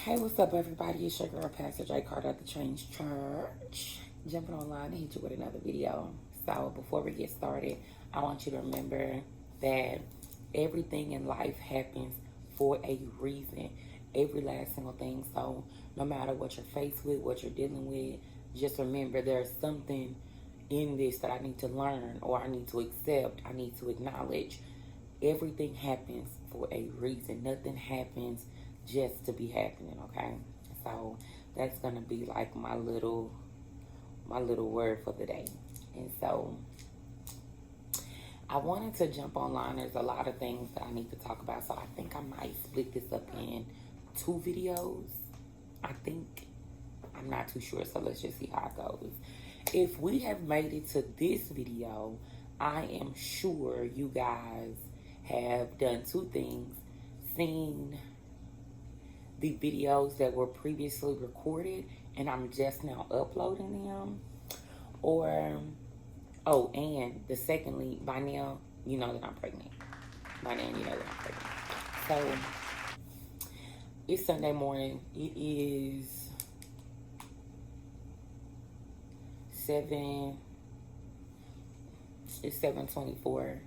Hey, what's up, everybody? It's your girl, Pastor J. Carter at the Change Church. Jumping online to hit you with another video. So, before we get started, I want you to remember that everything in life happens for a reason. Every last single thing. So, no matter what you're faced with, what you're dealing with, just remember there's something in this that I need to learn, or I need to accept, I need to acknowledge. Everything happens for a reason. Nothing happens just to be happening, okay? So that's gonna be like my little word for the day. And so I wanted to jump online. There's a lot of things that I need to talk about, so I think I might split this up in 2 videos. I'm not too sure, so let's just see how it goes. If we have made it to this video, I am sure you guys have done 2 things: seen the videos that were previously recorded and I'm just now uploading them, or and secondly, by now you know that I'm pregnant. So it's Sunday morning. It is 7:24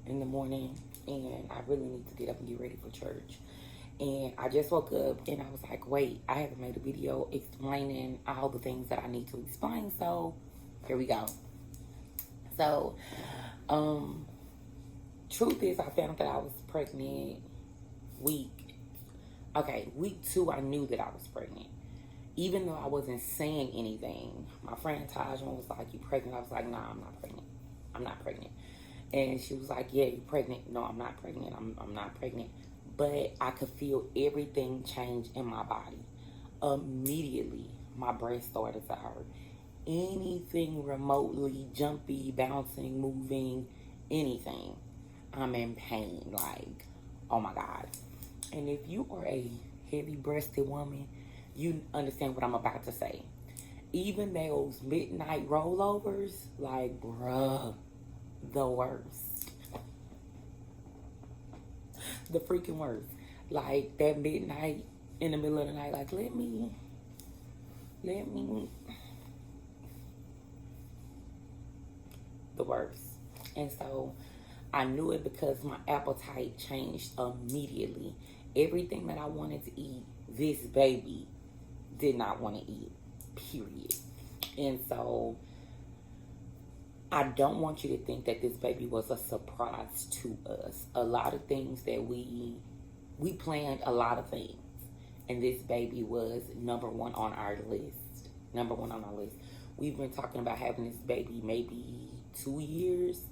in the morning, and I really need to get up and get ready for church. And I just woke up and I was like, wait, I haven't made a video explaining all the things that I need to explain. So here we go. So, truth is, I found that I was pregnant week 2, I knew that I was pregnant. Even though I wasn't saying anything. My friend Tajma was like, you pregnant? I was like, nah, I'm not pregnant. I'm not pregnant. And she was like, yeah, you pregnant? No, I'm not pregnant. I'm not pregnant. But I could feel everything change in my body. Immediately, my breast started to hurt. Anything remotely jumpy, bouncing, moving, anything, I'm in pain. Like, oh my God. And if you are a heavy-breasted woman, you understand what I'm about to say. Even those midnight rollovers, like, bruh, the worst. The freaking worst. Like that midnight in the middle of the night, like let me the worst. And so I knew it because my appetite changed immediately. Everything that I wanted to eat, this baby did not want to eat, period. And so I don't want you to think that this baby was a surprise to us. A lot of things that we planned a lot of things. And this baby was number one on our list. We've been talking about having this baby maybe 2 years.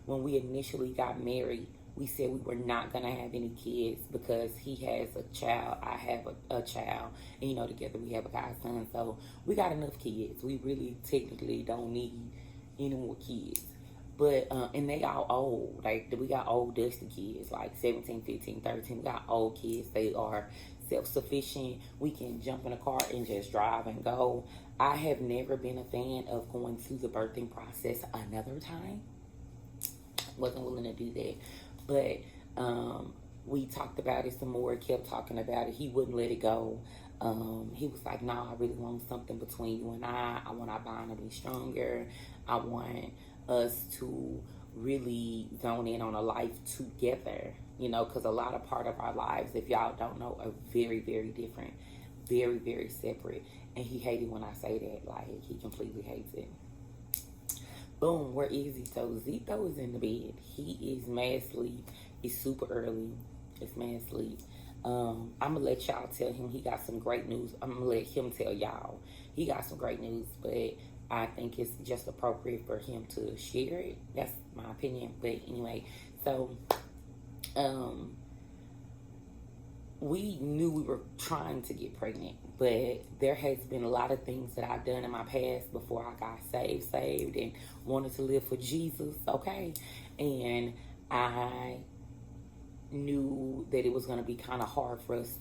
When we initially got married, we said we were not going to have any kids because he has a child, I have a child, and together we have a godson. So we got enough kids. We really technically don't need any more kids. But and they all old. Like, we got old dusty kids, like 17, 15, 13. We got old kids. They are self-sufficient. We can jump in a car and just drive and go. I have never been a fan of going through the birthing process another time. Wasn't willing to do that. But we talked about it some more, kept talking about it. He wouldn't let it go. He was like, nah, I really want something between you and I. I want our bond to be stronger. I want us to really zone in on a life together, because a lot of part of our lives, if y'all don't know, are very, very different, very, very separate. And he hated when I say that. Like, he completely hates it. Boom, we're easy. So Zito is in the bed. He is mad asleep. It's super early. It's mad asleep. I'm going to let y'all tell him he got some great news. I'm going to let him tell y'all he got some great news, but I think it's just appropriate for him to share it. That's my opinion. But anyway, so we knew we were trying to get pregnant, but there has been a lot of things that I've done in my past before I got saved and wanted to live for Jesus, okay? And I knew that it was going to be kind of hard for us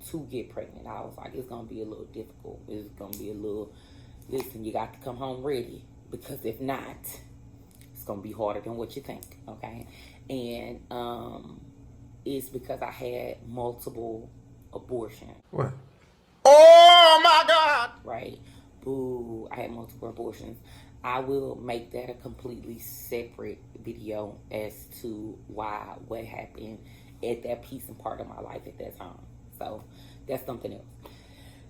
to get pregnant. I was like, it's going to be a little difficult. It's going to be a little, listen, you got to come home ready, because if not, it's going to be harder than what you think, okay? And it's because I had multiple abortion. What? Oh my God! Right? Boo, I had multiple abortions. I will make that a completely separate video as to why, what happened at that piece and part of my life at that time. So that's something else.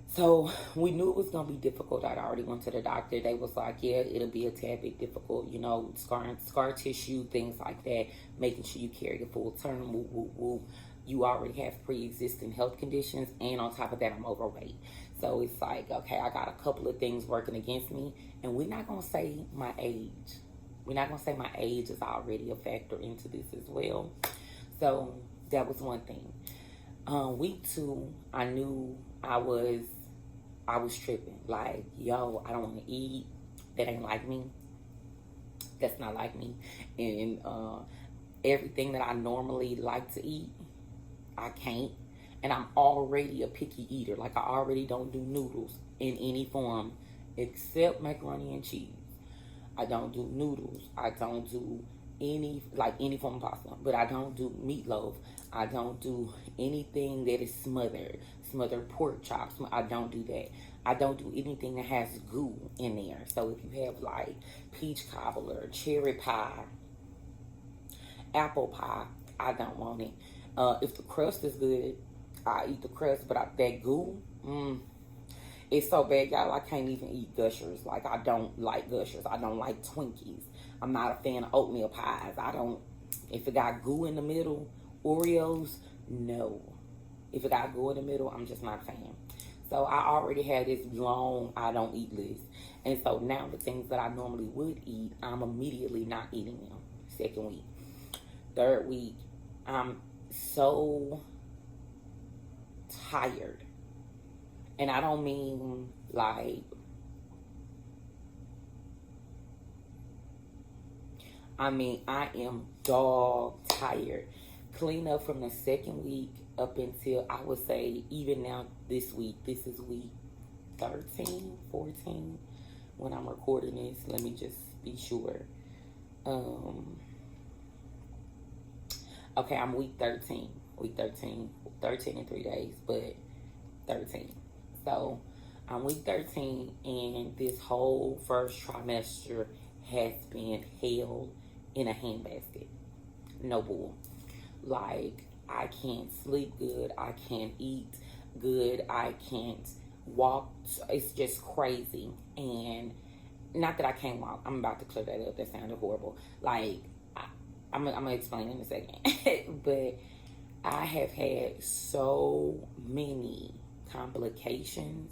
So we knew it was going to be difficult. I'd already went to the doctor. They was like, yeah, it'll be a tad bit difficult, you know, scar tissue, things like that, making sure you carry the full term, woo, woo, woo. You already have pre-existing health conditions, and on top of that, I'm overweight. So it's like, okay, I got a couple of things working against me, and we're not going to say my age. We're not going to say my age is already a factor into this as well. So that was one thing. Week 2, I knew I was tripping. Like, yo, I don't want to eat. That ain't like me. That's not like me. And everything that I normally like to eat, I can't. And I'm already a picky eater. Like, I already don't do noodles in any form except macaroni and cheese. I don't do noodles. I don't do any form of pasta. But I don't do meatloaf. I don't do anything that is smothered pork chops. I don't do that. I don't do anything that has goo in there. So if you have like peach cobbler, cherry pie, apple pie, I don't want it. If the crust is good, I eat the crust. But that goo, it's so bad, y'all. I can't even eat Gushers. Like, I don't like Gushers. I don't like Twinkies. I'm not a fan of oatmeal pies. If it got goo in the middle, Oreos, no. If it got goo in the middle, I'm just not a fan. So I already had this long I don't eat list. And so now the things that I normally would eat, I'm immediately not eating them. Second week. Third week, I'm so tired. And I don't mean like, I am dog tired. Clean up from the second week up until, I would say, even now this week. This is week 13, 14 when I'm recording this. Let me just be sure. Okay, I'm week 13. Week 13. 13 in 3 days, but 13. So I'm week 13, and this whole first trimester has been held in a handbasket. No bull. Like, I can't sleep good. I can't eat good. I can't walk. It's just crazy. And not that I can't walk. I'm about to clear that up. That sounded horrible. Like, I'm going to explain in a second. But I have had so many complications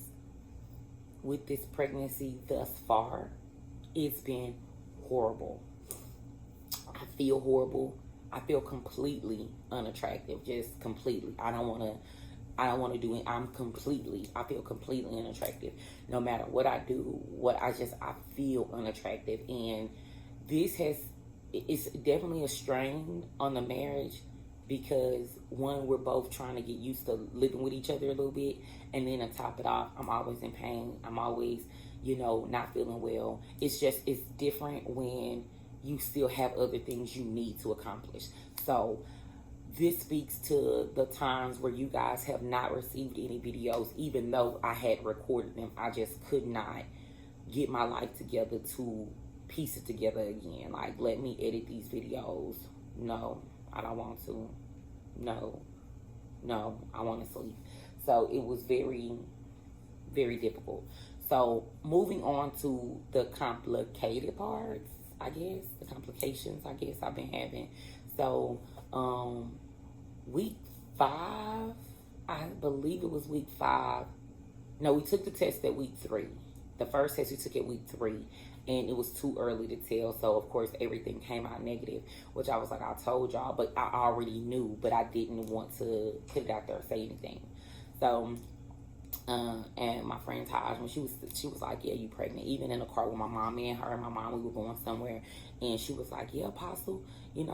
with this pregnancy thus far. It's been horrible. I feel horrible. I feel completely unattractive. Just completely. I don't want to do it. I feel completely unattractive. No matter what I do, I feel unattractive. And it's definitely a strain on the marriage, because one, we're both trying to get used to living with each other a little bit. And then to top it off, I'm always in pain. I'm always, not feeling well. It's different when you still have other things you need to accomplish. So this speaks to the times where you guys have not received any videos, even though I had recorded them. I just could not get my life together to piece it together again. Like, let me edit these videos. No, I don't want to. No, I want to sleep. So it was very, very difficult. So moving on to the complicated parts, the complications I've been having. So week 5, I believe it was week 5. No, we took the test at week 3. The first test we took at week 3, and it was too early to tell. So of course everything came out negative, which I was like, I told y'all, but I already knew, but I didn't want to put it out there or say anything. So and my friend Taj, when she was like, yeah, you pregnant. Even in the car with my mom, me and her and my mom, we were going somewhere, and she was like, yeah, Apostle,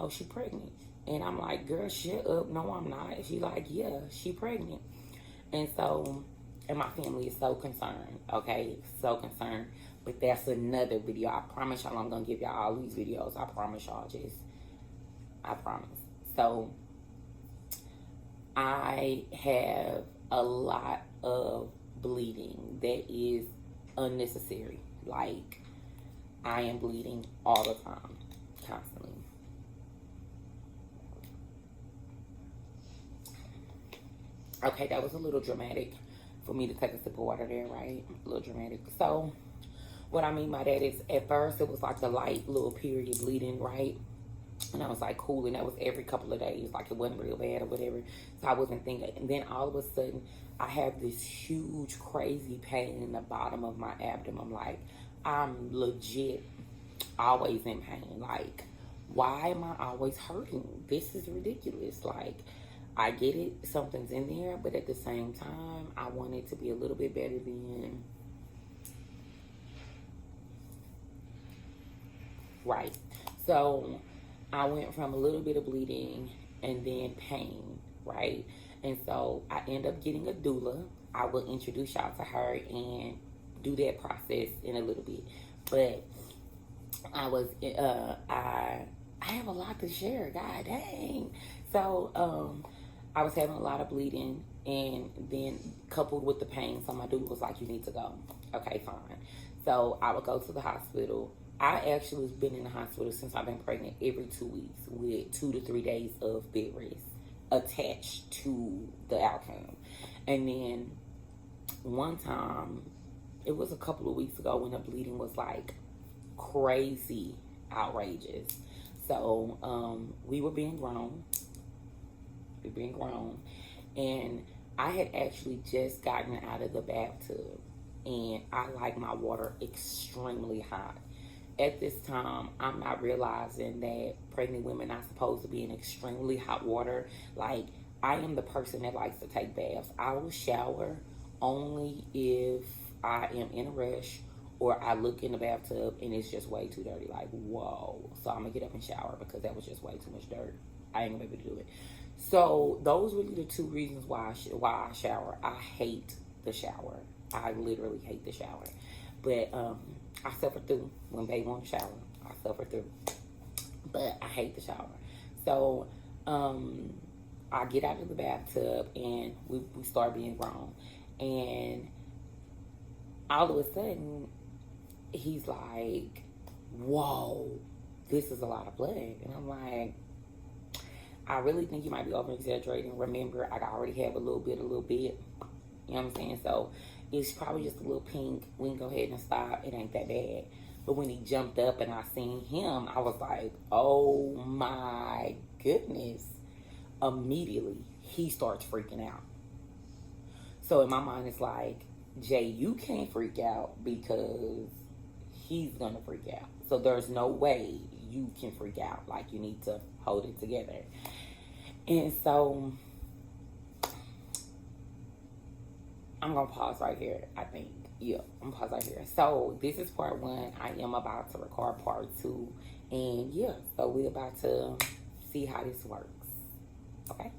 she pregnant. And I'm like, girl, shut up. No, I'm not. She like, yeah, she pregnant. And so, and my family is so concerned, okay? So concerned. But that's another video. I promise y'all I'm going to give y'all all these videos. I promise y'all, I promise. So, I have a lot of bleeding that is unnecessary. Like, I am bleeding all the time, constantly. Okay, that was a little dramatic for me to take a sip of water there, right? A little dramatic. So, what I mean by that is, at first, it was like the light little period bleeding, right? And I was like, cool. And that was every couple of days. Like, it wasn't real bad or whatever. So I wasn't thinking. And then all of a sudden, I have this huge, crazy pain in the bottom of my abdomen. Like, I'm legit always in pain. Like, why am I always hurting? This is ridiculous. Like, I get it. Something's in there. But at the same time, I want it to be a little bit better than... Right. So I went from a little bit of bleeding and then pain, right? And so I end up getting a doula. I will introduce y'all to her and do that process in a little bit. But I have a lot to share, god dang. So I was having a lot of bleeding, and then coupled with the pain, so my doula was like, you need to go. Okay, fine. So I would go to the hospital. I actually have been in the hospital since I've been pregnant every 2 weeks with 2 to 3 days of bed rest attached to the outcome. And then one time, it was a couple of weeks ago, when the bleeding was like crazy outrageous. So we were being grown. And I had actually just gotten out of the bathtub, and I like my water extremely hot. At this time, I'm not realizing that pregnant women are supposed to be in extremely hot water. Like, I am the person that likes to take baths. I will shower only if I am in a rush, or I look in the bathtub and it's just way too dirty. Like, whoa. So I'm going to get up and shower, because that was just way too much dirt. I ain't going to be able to do it. So those were the two reasons why I shower. I hate the shower. I literally hate the shower. But I suffer through when baby won't shower. I suffer through. But I hate the shower. So I get out of the bathtub, and we start being grown. And all of a sudden, he's like, whoa, this is a lot of blood. And I'm like, I really think you might be over-exaggerating. Remember, I already have a little bit. You know what I'm saying? So it's probably just a little pink. We can go ahead and stop. It ain't that bad. But when he jumped up and I seen him, I was like, oh my goodness. Immediately, he starts freaking out. So in my mind, it's like, Jay, you can't freak out, because he's going to freak out. So there's no way you can freak out. Like, you need to hold it together. And so I'm going to pause right here, I think. Yeah, I'm going to pause right here. So this is part 1. I am about to record part 2. And yeah, so we're about to see how this works. Okay?